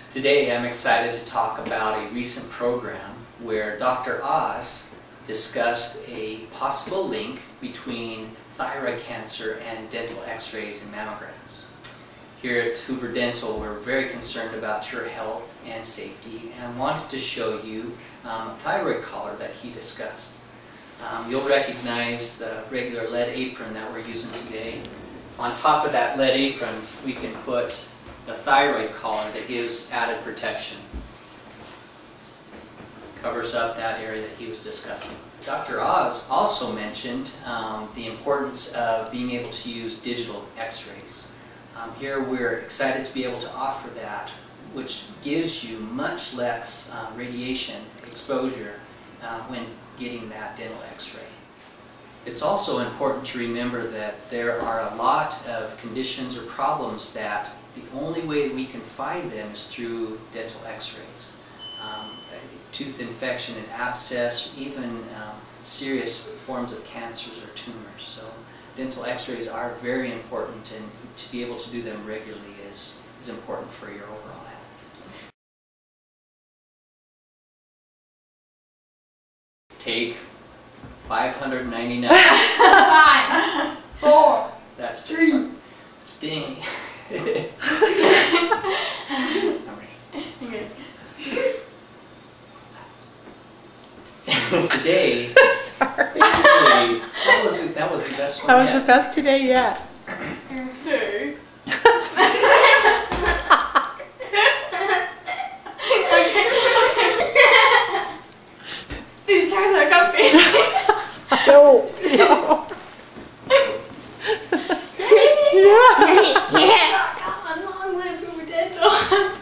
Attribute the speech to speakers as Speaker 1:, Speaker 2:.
Speaker 1: Today I'm excited to talk about a recent program where Dr. Oz discussed a possible link between thyroid cancer and dental x-rays and mammograms. Here at Hoover Dental, we're very concerned about your health and safety and wanted to show you a thyroid collar that he discussed. You'll recognize the regular lead apron that we're using today. On top of that lead apron, we can put the thyroid collar that gives added protection. Covers up that area that he was discussing. Dr. Oz also mentioned the importance of being able to use digital x-rays. Here we're excited to be able to offer that, which gives you much less radiation exposure when getting that dental x-ray. It's also important to remember that there are a lot of conditions or problems that the only way we can find them is through dental x-rays. Tooth infection and abscess, even serious forms of cancers or tumors. So dental x-rays are very important, and to be able to do them regularly is important for your overall health. Take 599.
Speaker 2: 5, 4,
Speaker 1: That's
Speaker 2: 3.
Speaker 1: Sting. I'm ready. Today,
Speaker 3: Sorry.
Speaker 1: that was the best one
Speaker 3: That was
Speaker 1: yet.
Speaker 3: the best today yet.
Speaker 2: 2. These chairs are comfy.
Speaker 3: No. No. Yeah.
Speaker 2: Yeah. Long live Hoover Dental.